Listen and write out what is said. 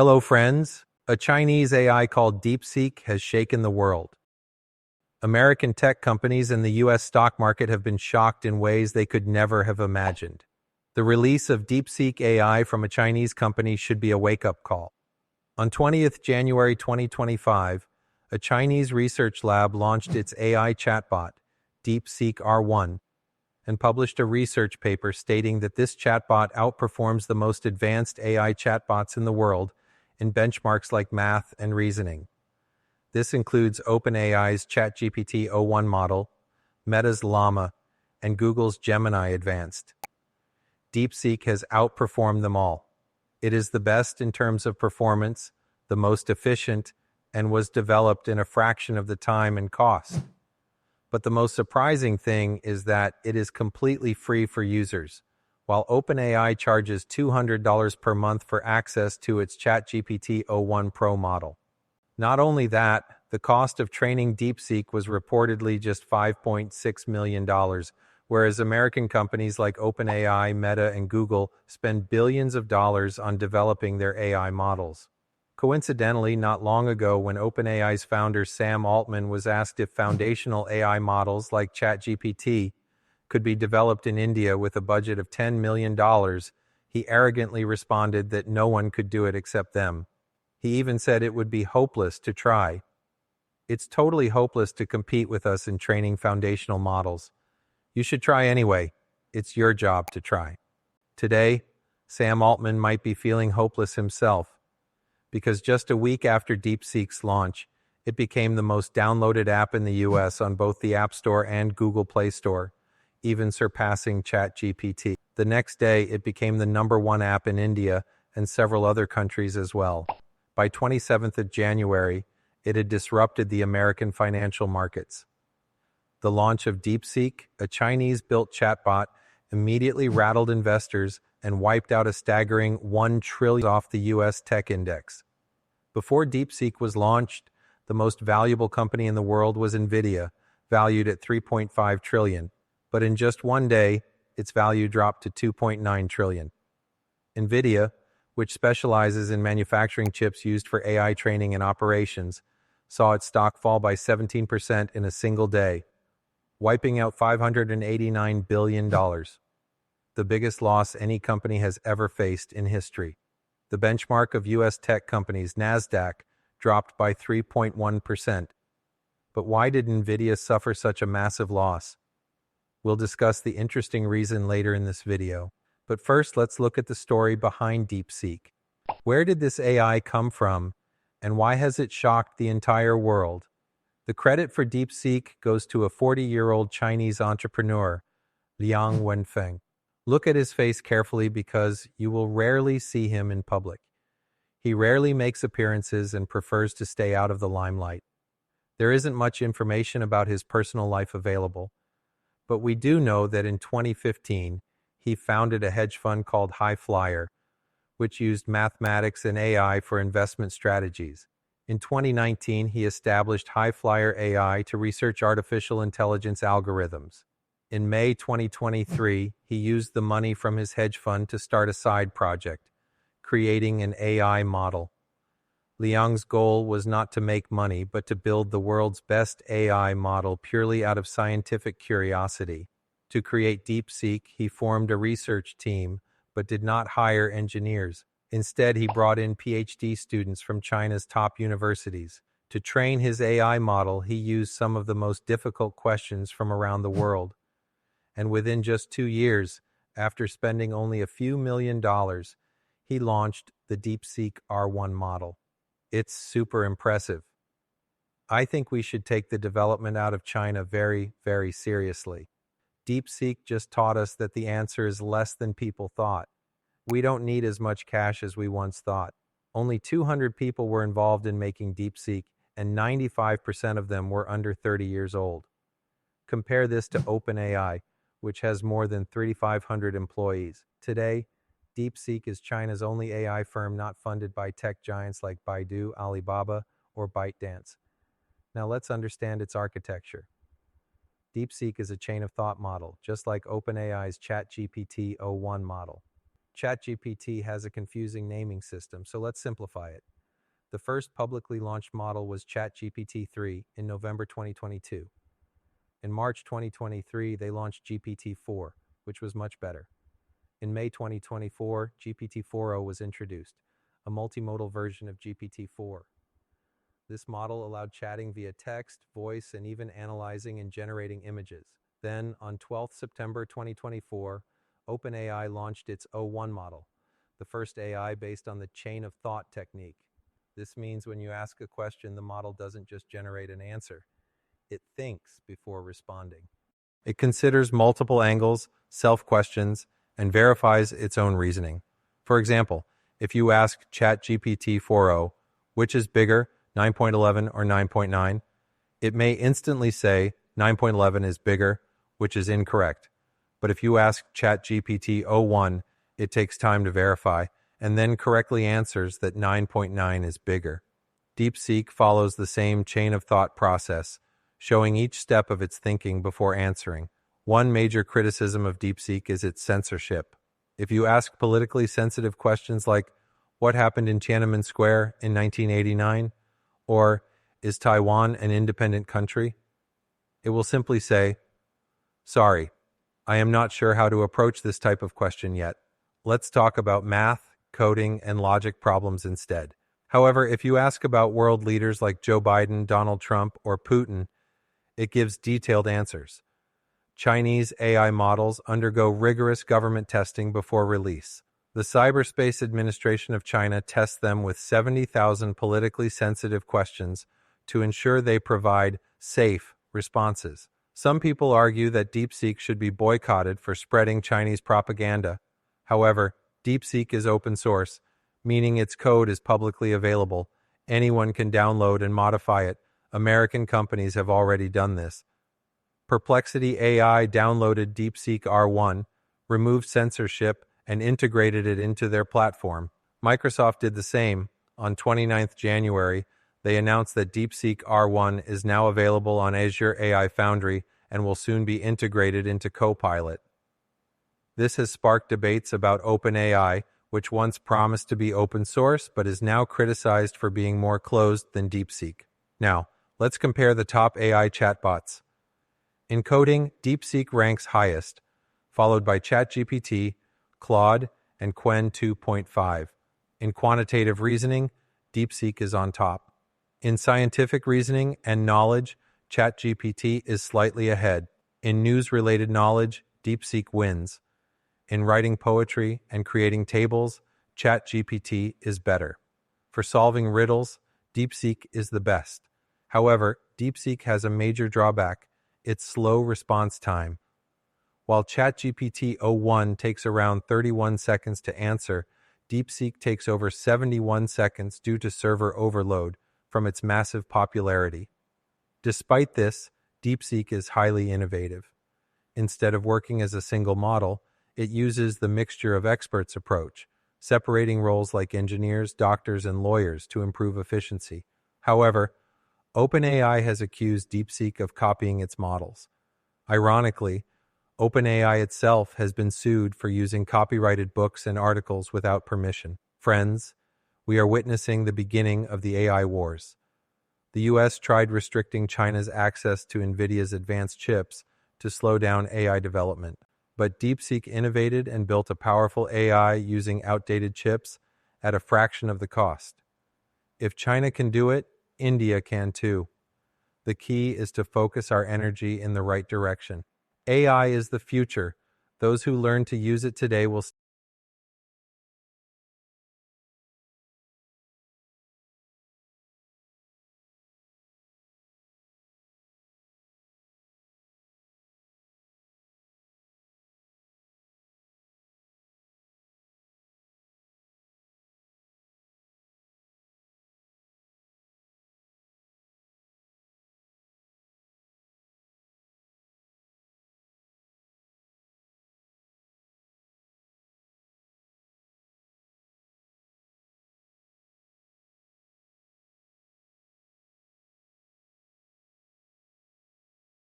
Hello, friends. A Chinese AI called DeepSeek has shaken the world. American tech companies and the US stock market have been shocked in ways they could never have imagined. The release of DeepSeek AI from a Chinese company should be a wake-up call. On 20th January 2025, a Chinese research lab launched its AI chatbot, DeepSeek R1, and published a research paper stating that this chatbot outperforms the most advanced AI chatbots in the world in benchmarks like math and reasoning. This includes OpenAI's ChatGPT o1 model, Meta's Llama, and Google's Gemini Advanced. DeepSeek has outperformed them all. It is the best in terms of performance, the most efficient, and was developed in a fraction of the time and cost. But the most surprising thing is that it is completely free for users, while OpenAI charges $200 per month for access to its ChatGPT o1 Pro model. Not only that, the cost of training DeepSeek was reportedly just $5.6 million, whereas American companies like OpenAI, Meta, and Google spend billions of dollars on developing their AI models. Coincidentally, not long ago when OpenAI's founder Sam Altman was asked if foundational AI models like ChatGPT could be developed in India with a budget of $10 million, he arrogantly responded that no one could do it except them. He even said it would be hopeless to try. It's totally hopeless to compete with us in training foundational models. You should try anyway. It's your job to try. Today, Sam Altman might be feeling hopeless himself, because just a week after DeepSeek's launch, it became the most downloaded app in the US on both the App Store and Google Play Store, even surpassing ChatGPT. The next day, it became the #1 app in India and several other countries as well. By 27th of January, it had disrupted the American financial markets. The launch of DeepSeek, a Chinese-built chatbot, immediately rattled investors and wiped out a staggering $1 trillion off the US tech index. Before DeepSeek was launched, the most valuable company in the world was NVIDIA, valued at $3.5 trillion. But in just one day, its value dropped to $2.9 trillion. NVIDIA, which specializes in manufacturing chips used for AI training and operations, saw its stock fall by 17% in a single day, wiping out $589 billion. The biggest loss any company has ever faced in history. The benchmark of US tech companies, NASDAQ, dropped by 3.1%. But why did NVIDIA suffer such a massive loss? We'll discuss the interesting reason later in this video. But first, let's look at the story behind DeepSeek. Where did this AI come from, and why has it shocked the entire world? The credit for DeepSeek goes to a 40-year-old Chinese entrepreneur, Liang Wenfeng. Look at his face carefully because you will rarely see him in public. He rarely makes appearances and prefers to stay out of the limelight. There isn't much information about his personal life available, but we do know that in 2015, he founded a hedge fund called High Flyer, which used mathematics and AI for investment strategies. In 2019, he established High Flyer AI to research artificial intelligence algorithms. In May 2023, he used the money from his hedge fund to start a side project, creating an AI model. Liang's goal was not to make money, but to build the world's best AI model purely out of scientific curiosity. To create DeepSeek, he formed a research team, but did not hire engineers. Instead, he brought in PhD students from China's top universities. To train his AI model, he used some of the most difficult questions from around the world. And within just 2 years, after spending only a few $1,000,000, he launched the DeepSeek R1 model. It's super impressive. I think we should take the development out of China very, very seriously. DeepSeek just taught us that the answer is less than people thought. We don't need as much cash as we once thought. Only 200 people were involved in making DeepSeek, and 95% of them were under 30 years old. Compare this to OpenAI, which has more than 3,500 employees. Today, DeepSeek is China's only AI firm not funded by tech giants like Baidu, Alibaba, or ByteDance. Now let's understand its architecture. DeepSeek is a chain of thought model, just like OpenAI's ChatGPT o1 model. ChatGPT has a confusing naming system, so let's simplify it. The first publicly launched model was ChatGPT 3 in November 2022. In March 2023, they launched GPT-4, which was much better. In May 2024, GPT-4o was introduced, a multimodal version of GPT-4. This model allowed chatting via text, voice, and even analyzing and generating images. Then, on 12 September 2024, OpenAI launched its o1 model, the first AI based on the chain of thought technique. This means when you ask a question, the model doesn't just generate an answer. It thinks before responding. It considers multiple angles, self-questions, and verifies its own reasoning. For example, if you ask ChatGPT 4o, which is bigger, 9.11 or 9.9, it may instantly say 9.11 is bigger, which is incorrect. But if you ask ChatGPT 01, it takes time to verify, and then correctly answers that 9.9 is bigger. DeepSeek follows the same chain of thought process, showing each step of its thinking before answering. One major criticism of DeepSeek is its censorship. If you ask politically sensitive questions like, what happened in Tiananmen Square in 1989? Or, is Taiwan an independent country? It will simply say, sorry, I am not sure how to approach this type of question yet. Let's talk about math, coding, and logic problems instead. However, if you ask about world leaders like Joe Biden, Donald Trump, or Putin, it gives detailed answers. Chinese AI models undergo rigorous government testing before release. The Cyberspace Administration of China tests them with 70,000 politically sensitive questions to ensure they provide safe responses. Some people argue that DeepSeek should be boycotted for spreading Chinese propaganda. However, DeepSeek is open source, meaning its code is publicly available. Anyone can download and modify it. American companies have already done this. Perplexity AI downloaded DeepSeek R1, removed censorship, and integrated it into their platform. Microsoft did the same. On 29 January, they announced that DeepSeek R1 is now available on Azure AI Foundry and will soon be integrated into Copilot. This has sparked debates about OpenAI, which once promised to be open source but is now criticized for being more closed than DeepSeek. Now, let's compare the top AI chatbots. In coding, DeepSeek ranks highest, followed by ChatGPT, Claude, and Qwen 2.5. In quantitative reasoning, DeepSeek is on top. In scientific reasoning and knowledge, ChatGPT is slightly ahead. In news-related knowledge, DeepSeek wins. In writing poetry and creating tables, ChatGPT is better. For solving riddles, DeepSeek is the best. However, DeepSeek has a major drawback: its slow response time. While ChatGPT 01 takes around 31 seconds to answer, DeepSeek takes over 71 seconds due to server overload from its massive popularity. Despite this, DeepSeek is highly innovative. Instead of working as a single model, it uses the mixture of experts approach, separating roles like engineers, doctors, and lawyers to improve efficiency. However, OpenAI has accused DeepSeek of copying its models. Ironically, OpenAI itself has been sued for using copyrighted books and articles without permission. Friends, we are witnessing the beginning of the AI wars. The US tried restricting China's access to NVIDIA's advanced chips to slow down AI development. But DeepSeek innovated and built a powerful AI using outdated chips at a fraction of the cost. If China can do it, India can too. The key is to focus our energy in the right direction. AI is the future. Those who learn to use it today will